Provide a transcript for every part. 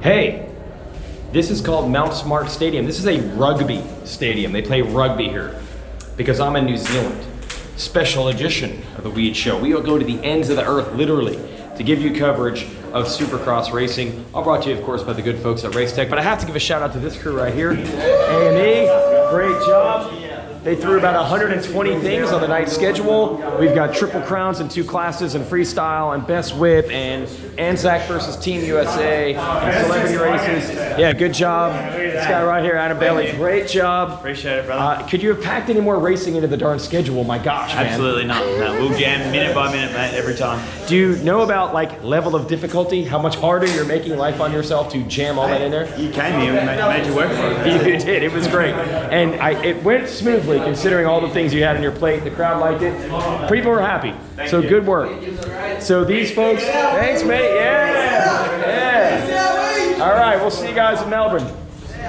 Hey, this is called Mount Smart Stadium. This is a rugby stadium. They play rugby here because I'm in New Zealand. Special edition of the Weege Show. We will go to the ends of the earth, literally, to give you coverage of Supercross racing. All brought to you, of course, by the good folks at Race Tech. But I have to give a shout out to this crew right here. A&E, great job. They threw about 120 things on the night schedule. We've got Triple Crowns in 2 classes, and freestyle, and best whip, and Anzac versus Team USA, and celebrity races. Yeah, good job. This guy right here, Adam Bailey, great job. Appreciate it, brother. Could you have packed any more racing into the darn schedule? My gosh, man. Absolutely not. No, we'll jam minute by minute, mate, every time. Do you know about like level of difficulty? How much harder you're making life on yourself to jam all that in there? You came here and made you work for it. You did. It was great, and it went smoothly considering all the things you had on your plate. The crowd liked it. People were happy. So good work. So these folks, thanks, mate. Yeah. All right, we'll see you guys in Melbourne.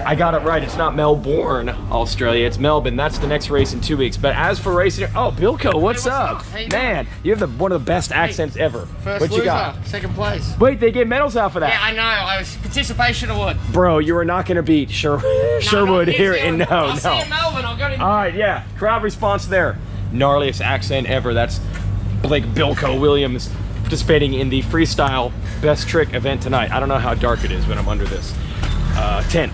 I got it right. It's not Melbourne, Australia. It's Melbourne. That's the next race in 2 weeks. But as for racing, oh, Bilko, what's up? Man, you have one of the best accents ever. First what you loser, got? second place. Wait, they get medals out for that. Yeah, I know. I was participation award. Bro, you are not going to beat Sherwood here in I'll see you in Melbourne. I'll go to. All right, yeah. Crowd response there. Gnarliest accent ever. That's Blake Bilko Williams participating in the freestyle best trick event tonight. I don't know how dark it is when I'm under this. 10.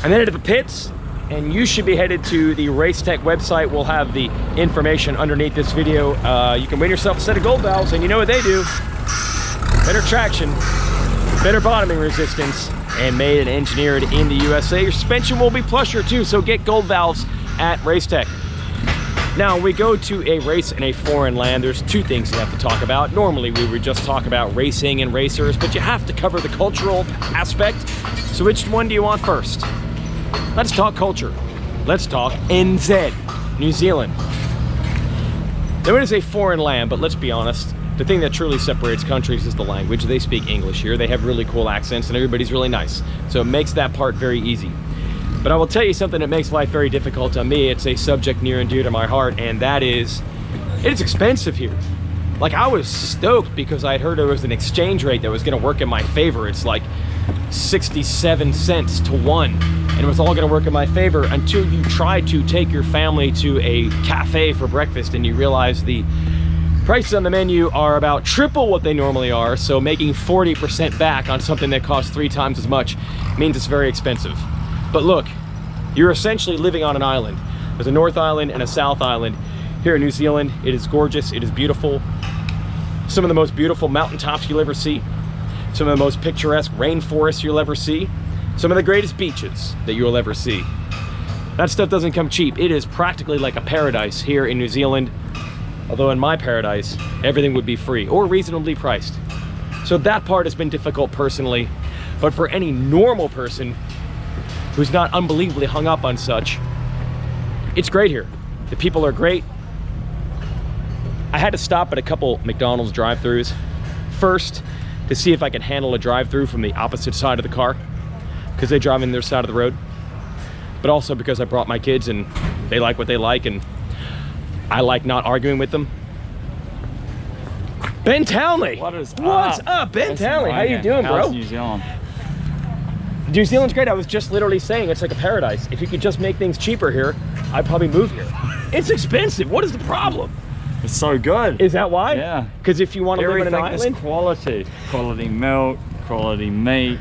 And then into the pits, and you should be headed to the Race Tech website. We'll have the information underneath this video. You can win yourself a set of gold valves, and you know what they do. Better traction, better bottoming resistance, and made and engineered in the USA. Your suspension will be plusher too, so get gold valves at Race Tech. Now, we go to a race in a foreign land. There's 2 things you have to talk about. Normally, we would just talk about racing and racers, but you have to cover the cultural aspect. So which one do you want first? Let's talk culture. Let's talk NZ, New Zealand. Now, it is a foreign land, but let's be honest. The thing that truly separates countries is the language. They speak English here. They have really cool accents, and everybody's really nice. So it makes that part very easy. But I will tell you something that makes life very difficult on me. It's a subject near and dear to my heart, and that is, it's expensive here. Like, I was stoked because I had heard there was an exchange rate that was gonna work in my favor. It's like 67 cents to 1, and it was all gonna work in my favor until you try to take your family to a cafe for breakfast and you realize the prices on the menu are about triple what they normally are, so making 40% back on something that costs 3 times as much means it's very expensive. But look, you're essentially living on an island. There's a North Island and a South Island here in New Zealand. It is gorgeous, it is beautiful. Some of the most beautiful mountaintops you'll ever see. Some of the most picturesque rainforests you'll ever see. Some of the greatest beaches that you'll ever see. That stuff doesn't come cheap. It is practically like a paradise here in New Zealand. Although in my paradise, everything would be free or reasonably priced. So that part has been difficult personally. But for any normal person who's not unbelievably hung up on such, it's great here. The people are great. I had to stop at a couple McDonald's drive-thrus. First, to see if I could handle a drive-thru from the opposite side of the car, because they drive in their side of the road. But also because I brought my kids and they like what they like, and I like not arguing with them. Ben Townley! What's up, Ben Townley? How you doing, bro? How's New Zealand? New Zealand's great. I was just literally saying it's like a paradise. If you could just make things cheaper here, I'd probably move here. It's expensive. What is the problem? It's so good. Is that why? Yeah. Because if you want to live in an island? Everything is quality. Quality milk, quality meat,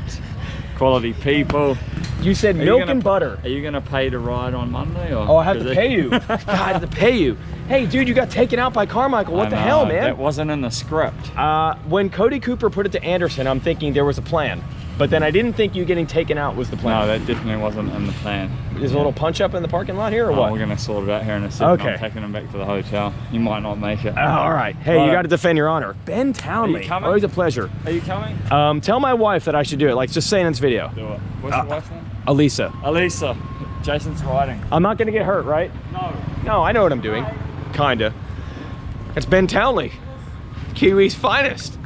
quality people. You said milk and butter. Are you going to pay to ride on Monday? Or oh, I have to pay you. God, I have to pay you. Hey, dude, you got taken out by Carmichael. What the hell, man? That wasn't in the script. When Cody Cooper put it to Anderson, I'm thinking there was a plan. But then I didn't think you getting taken out was the plan. No, that definitely wasn't in the plan. Is a little punch up in the parking lot here or what? We're going to sort it out here in a second. Okay. I'm taking him back to the hotel. You might not make it. All right. Hey, you got to defend your honor. Ben Townley. Are you coming? Always a pleasure. Are you coming? Tell my wife that I should do it. Like, just say in this video. Do it. What's your wife's name? Elisa. Elisa. Jason's riding. I'm not going to get hurt, right? No. No, I know what I'm doing. Kinda. It's Ben Townley. Kiwi's finest.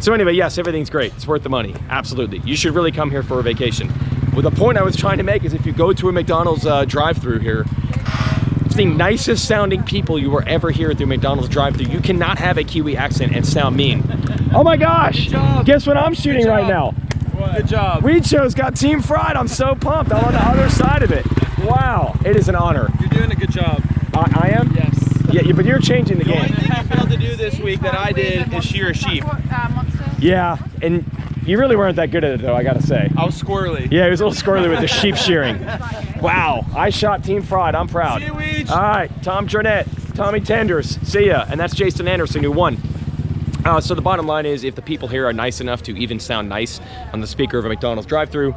So anyway, yes, everything's great. It's worth the money. Absolutely. You should really come here for a vacation. Well, the point I was trying to make is if you go to a McDonald's drive-thru here, it's the nicest sounding people you will ever hear through McDonald's drive-thru. You cannot have a Kiwi accent and sound mean. Oh my gosh! Guess what I'm shooting right now? Good job. Weege Show's got Team Fried. I'm so pumped. I'm on the other side of it. Wow, it is an honor. You're doing a good job. I am? Yes. Yeah, but you're changing the The only game. thing you failed to do this week that I did is shear a sheep. Yeah, and you really weren't that good at it though, I gotta say. I was squirrely. Yeah, he was a little squirrely with the sheep shearing. Wow, I shot Team Fried. I'm proud. See you, Weege. All right, Tom Jornet, Tommy Tenders, see ya. And that's Jason Anderson who won. So the bottom line is, if the people here are nice enough to even sound nice on the speaker of a McDonald's drive-thru,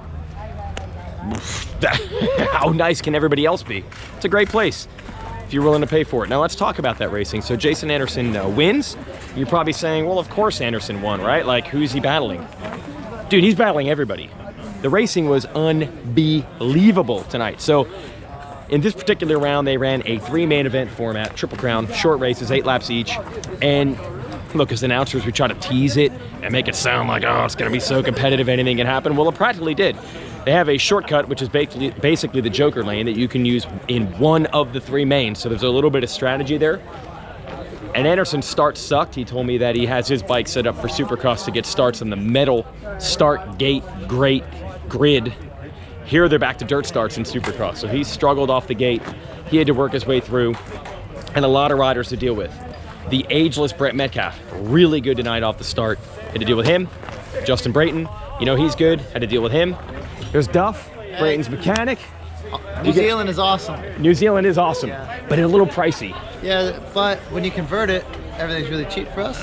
how nice can everybody else be? It's a great place if you're willing to pay for it. Now let's talk about that racing. So Jason Anderson wins. You're probably saying, well, of course Anderson won, right? Like, who's he battling? Dude, he's battling everybody. The racing was unbelievable tonight. So in this particular round, they ran a 3 main event format, Triple Crown, short races, 8 laps each. And look, as announcers, we try to tease it and make it sound like, oh, it's gonna be so competitive, anything can happen. Well, it practically did. They have a shortcut, which is basically the Joker lane that you can use in one of the 3 mains. So there's a little bit of strategy there. And Anderson's start sucked. He told me that he has his bike set up for Supercross to get starts on the metal start gate grid. Here they're back to dirt starts in Supercross. So he struggled off the gate. He had to work his way through, and a lot of riders to deal with. The ageless Brett Metcalf, really good tonight off the start. Had to deal with him. Justin Brayton, you know he's good. Had to deal with him. There's Duff, Brayton's mechanic. New Zealand is awesome. New Zealand is awesome, but a little pricey. Yeah, but when you convert it, everything's really cheap for us.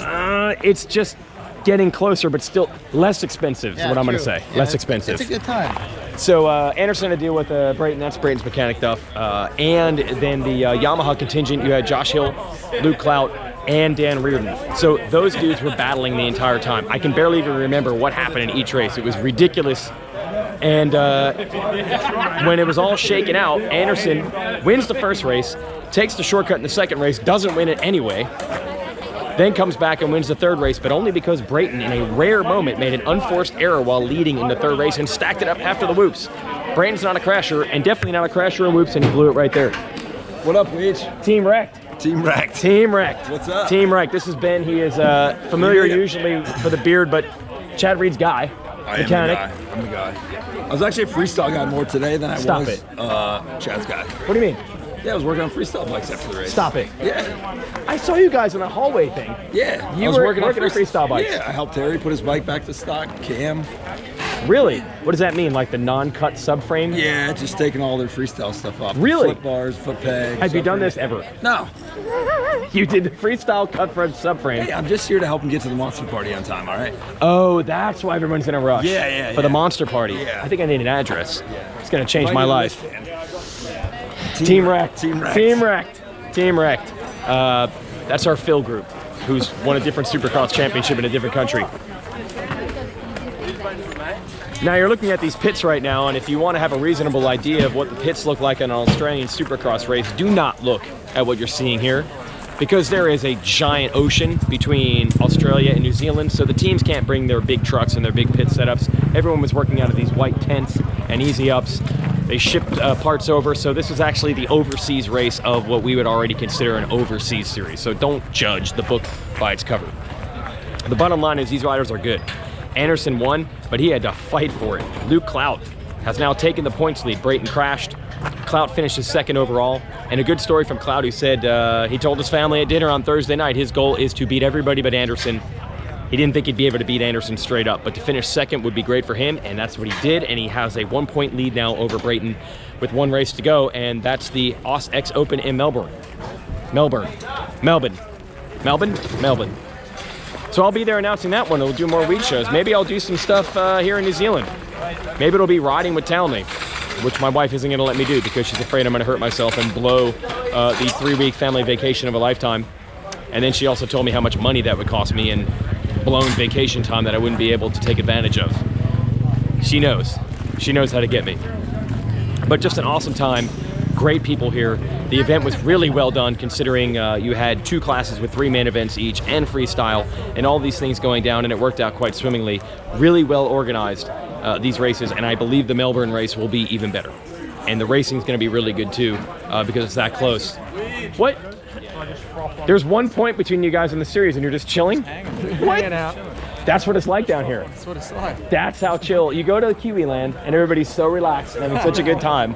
It's just getting closer, but still less expensive is what I'm going to say. Yeah, less expensive. It's a good time. So Anderson had to deal with Brayton. That's Brayton's mechanic Duff. And then the Yamaha contingent, you had Josh Hill, Luke Clout, and Dan Reardon. So those dudes were battling the entire time. I can barely even remember what happened in each race. It was ridiculous. And when it was all shaken out, Anderson wins the first race, takes the shortcut in the second race, doesn't win it anyway, then comes back and wins the third race, but only because Brayton, in a rare moment, made an unforced error while leading in the third race and stacked it up after the whoops. Brayton's not a crasher, and definitely not a crasher in whoops, and he blew it right there. What up, Weege? Team wrecked. Team wrecked. Team wrecked. What's up? Team wrecked. This is Ben. He is familiar usually for the beard, but Chad Reed's guy. I am mechanic. the guy. I'm the guy. I was actually a freestyle guy more today than I Stop was it. Chad's guy. What do you mean? Yeah, I was working on freestyle bikes after the race. Stop it. Yeah. I saw you guys in a hallway thing. Yeah. You I was were working on freestyle bikes. Yeah, I helped Terry put his bike back to stock, Cam. Really? What does that mean? Like the non-cut subframe? Yeah, just taking all their freestyle stuff off. Really? Flip bars, foot pegs. Have you done subframe. this ever? No. You did the freestyle cut front subframe. Hey, I'm just here to help him get to the monster party on time, all right? Oh, that's why everyone's in a rush. Yeah, For the monster party. Yeah. I think I need an address. It's gonna change my Might need a life. wristband. Team wrecked. Team wrecked. Team wrecked. Team wrecked. That's our Phil group, who's won a different Supercross championship in a different country. Now you're looking at these pits right now, and if you want to have a reasonable idea of what the pits look like in an Australian Supercross race, do not look at what you're seeing here, because there is a giant ocean between Australia and New Zealand, so the teams can't bring their big trucks and their big pit setups. Everyone was working out of these white tents and easy ups. They shipped parts over, so this is actually the overseas race of what we would already consider an overseas series. So don't judge the book by its cover. The bottom line is these riders are good. Anderson won, but he had to fight for it. Luke Clout has now taken the points lead. Brayton crashed. Clout finishes second overall. And a good story from Clout, who said he told his family at dinner on Thursday night his goal is to beat everybody but Anderson. He didn't think he'd be able to beat Anderson straight up, but to finish second would be great for him, and that's what he did, and he has a 1-point lead now over Brayton with 1 race to go, and that's the AusX Open in Melbourne. Melbourne. So I'll be there announcing that one. We'll do more Weege shows. Maybe I'll do some stuff here in New Zealand. Maybe it'll be riding with Talme, which my wife isn't going to let me do because she's afraid I'm going to hurt myself and blow the 3-week family vacation of a lifetime. And then she also told me how much money that would cost me and blown vacation time that I wouldn't be able to take advantage of. She knows. She knows how to get me. But just an awesome time. Great people here. The event was really well done considering you had 2 classes with 3 main events each and freestyle and all these things going down, and it worked out quite swimmingly. Really well organized, these races, and I believe the Melbourne race will be even better. And the racing's going to be really good too because it's that close. What? There's 1 point between you guys in the series and you're just chilling? What? That's what it's like down here. That's what it's like. That's how chill. You go to Kiwi land and everybody's so relaxed and having such a good time.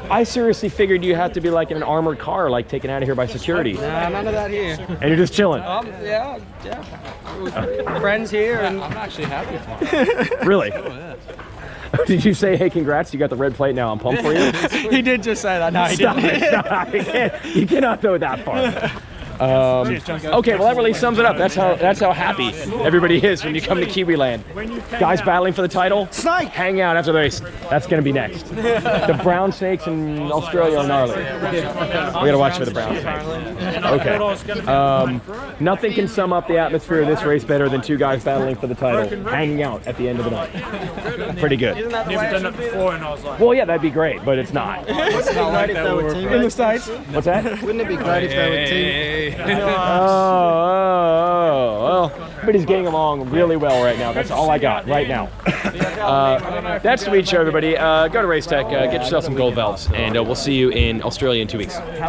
I seriously figured you had to be like in an armored car, like taken out of here by security. Nah, none of that here. And you're just chilling. Yeah. Friends here, and I'm actually happy for him. Really? Did you say, hey, congrats, you got the red plate now, I'm pumped for you? he did just say that. No, he Stop didn't. it, stop. You cannot throw it that far. Okay, well that really sums it up. That's how happy everybody is when you come to Kiwi land. Guys battling for the title, hang out after the race. That's gonna be next. The brown snakes in Australia are gnarly. We gotta watch for the brown snakes. Okay. Nothing can sum up the atmosphere of this race better than two guys battling for the title, hanging out at the end of the night. Pretty good. Never done it before, and I was like, Well, yeah, that'd be great, but it's not. Wouldn't it be great if they were teammates? In the States? What's that? Wouldn't it be great if they were teammates? Well, everybody's getting along really well right now. That's all I got right now. That's the Weege Show, everybody. Go to Racetech, get yourself some gold valves, and we'll see you in Australia in 2 weeks.